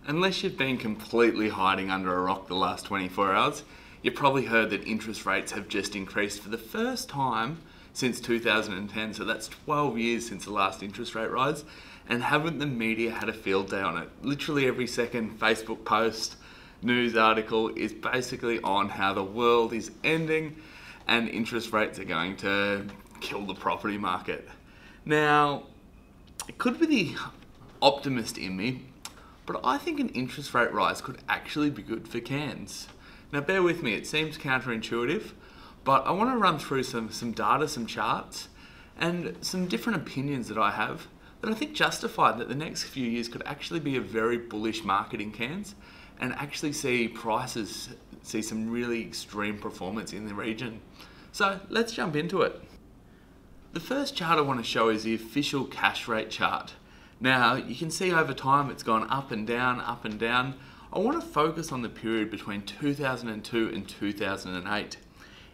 Unless you've been completely hiding under a rock the last 24 hours, you've probably heard that interest rates have just increased for the first time since 2010, so that's 12 years since the last interest rate rise, and haven't the media had a field day on it? Literally every second Facebook post, news article is basically on how the world is ending and interest rates are going to kill the property market. Now, it could be the optimist in me, but I think an interest rate rise could actually be good for Cairns. Now bear with me, it seems counterintuitive, but I want to run through some data, some charts, and some different opinions that I have that I think justify that the next few years could actually be a very bullish market in Cairns and actually see prices see some really extreme performance in the region. So let's jump into it. The first chart I want to show is the official cash rate chart. Now, you can see over time it's gone up and down, up and down. I want to focus on the period between 2002 and 2008.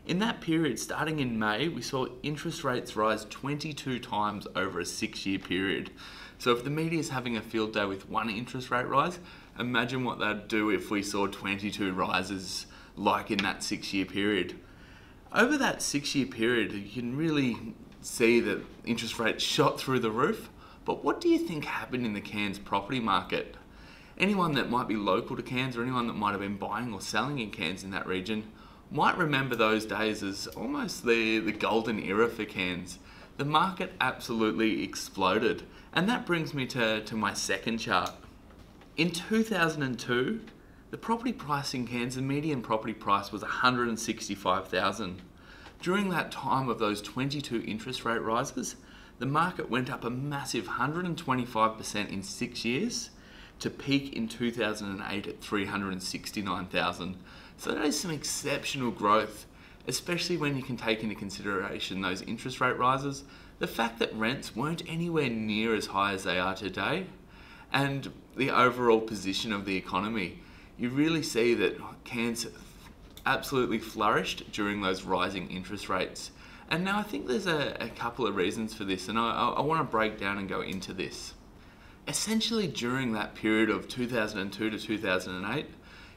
In that period, starting in May, we saw interest rates rise 22 times over a 6-year period. So if the media is having a field day with one interest rate rise, imagine what that'd do if we saw 22 rises like in that 6-year period. Over that 6-year period, you can really see that interest rates shot through the roof. But what do you think happened in the Cairns property market? Anyone that might be local to Cairns or anyone that might have been buying or selling in Cairns in that region might remember those days as almost the golden era for Cairns. The market absolutely exploded. And that brings me to my second chart. In 2002, the property price in Cairns, the median property price was $165,000. During that time of those 22 interest rate rises, the market went up a massive 125% in 6 years to peak in 2008 at $369,000. So that is some exceptional growth, especially when you can take into consideration those interest rate rises, the fact that rents weren't anywhere near as high as they are today, and the overall position of the economy. You really see that Cairns absolutely flourished during those rising interest rates. And now I think there's a couple of reasons for this, and I want to break down and go into this. Essentially, during that period of 2002 to 2008,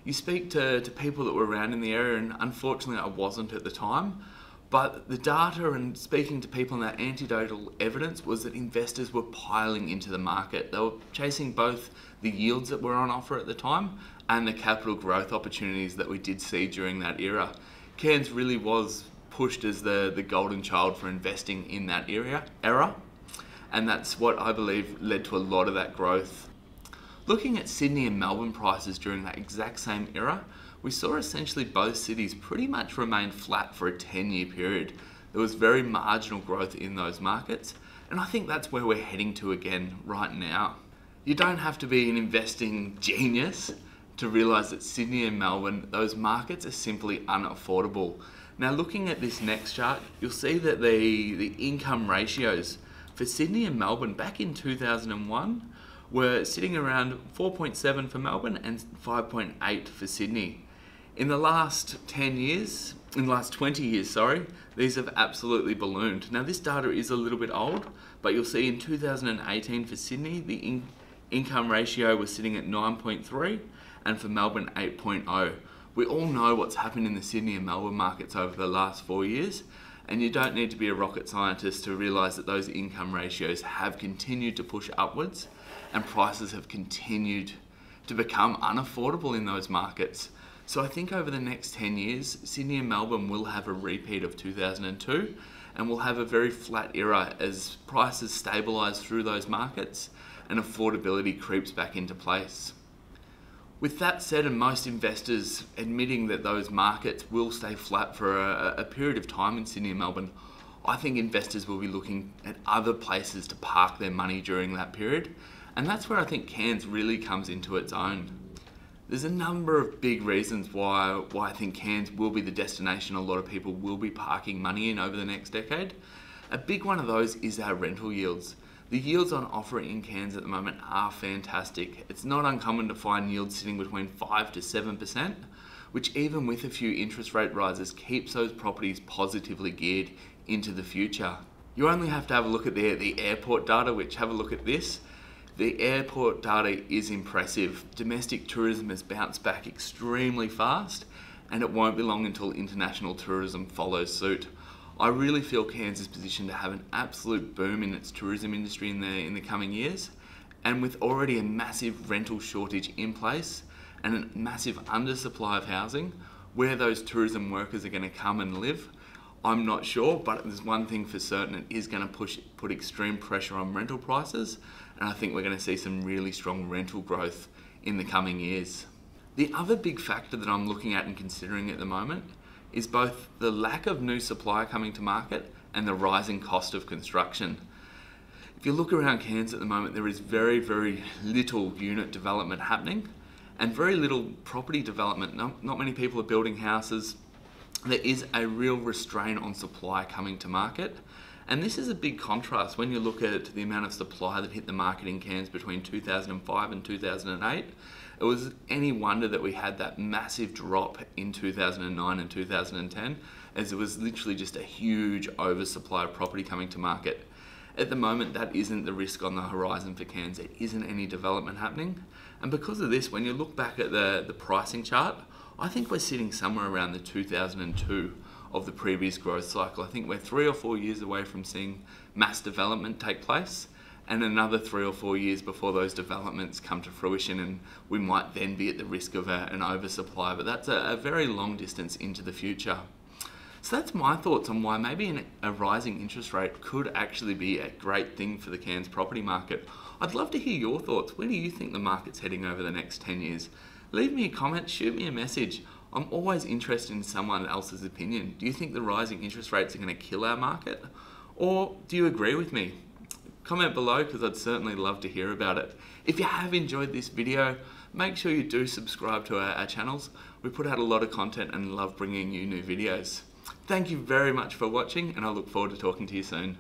you speak to people that were around in the area, and unfortunately I wasn't at the time, but the data and speaking to people in that anecdotal evidence was that investors were piling into the market. They were chasing both the yields that were on offer at the time and the capital growth opportunities that we did see during that era. Cairns really was pushed as the golden child for investing in that era, and that's what I believe led to a lot of that growth. Looking at Sydney and Melbourne prices during that exact same era, we saw essentially both cities pretty much remain flat for a 10-year period. There was very marginal growth in those markets, and I think that's where we're heading to again right now. You don't have to be an investing genius to realise that Sydney and Melbourne, those markets are simply unaffordable. Now looking at this next chart, you'll see that the income ratios for Sydney and Melbourne back in 2001 were sitting around 4.7 for Melbourne and 5.8 for Sydney. In the last 20 years, these have absolutely ballooned. Now this data is a little bit old, but you'll see in 2018 for Sydney, the income ratio was sitting at 9.3 and for Melbourne 8.0. We all know what's happened in the Sydney and Melbourne markets over the last 4 years, and you don't need to be a rocket scientist to realise that those income ratios have continued to push upwards and prices have continued to become unaffordable in those markets. So I think over the next 10 years, Sydney and Melbourne will have a repeat of 2002 and we'll have a very flat era as prices stabilise through those markets and affordability creeps back into place. With that said, and most investors admitting that those markets will stay flat for a period of time in Sydney and Melbourne, I think investors will be looking at other places to park their money during that period. And that's where I think Cairns really comes into its own. There's a number of big reasons why I think Cairns will be the destination a lot of people will be parking money in over the next decade. A big one of those is our rental yields. The yields on offer in Cairns at the moment are fantastic. It's not uncommon to find yields sitting between 5 to 7%, which even with a few interest rate rises keeps those properties positively geared into the future. You only have to have a look at the airport data, which have a look at this. The airport data is impressive. Domestic tourism has bounced back extremely fast, and it won't be long until international tourism follows suit. I really feel Cairns is positioned to have an absolute boom in its tourism industry in the coming years, and with already a massive rental shortage in place and a massive undersupply of housing, where those tourism workers are going to come and live, I'm not sure, but there's one thing for certain: it is going to put extreme pressure on rental prices, and I think we're going to see some really strong rental growth in the coming years. The other big factor that I'm looking at and considering at the moment is both the lack of new supply coming to market and the rising cost of construction. If you look around Cairns at the moment, there is very, very little unit development happening and very little property development. Not many people are building houses. There is a real restraint on supply coming to market. And this is a big contrast when you look at the amount of supply that hit the market in Cairns between 2005 and 2008. It was any wonder that we had that massive drop in 2009 and 2010, as it was literally just a huge oversupply of property coming to market. At the moment, that isn't the risk on the horizon for Cairns. There isn't any development happening. And because of this, when you look back at the pricing chart, I think we're sitting somewhere around the 2002 of the previous growth cycle. I think we're 3 or 4 years away from seeing mass development take place, and another 3 or 4 years before those developments come to fruition, and we might then be at the risk of an oversupply, but that's a very long distance into the future. So that's my thoughts on why maybe a rising interest rate could actually be a great thing for the Cairns property market. I'd love to hear your thoughts. Where do you think the market's heading over the next 10 years? Leave me a comment, shoot me a message. I'm always interested in someone else's opinion. Do you think the rising interest rates are going to kill our market? Or do you agree with me? Comment below, because I'd certainly love to hear about it. If you have enjoyed this video, make sure you do subscribe to our channels. We put out a lot of content and love bringing you new videos. Thank you very much for watching, and I look forward to talking to you soon.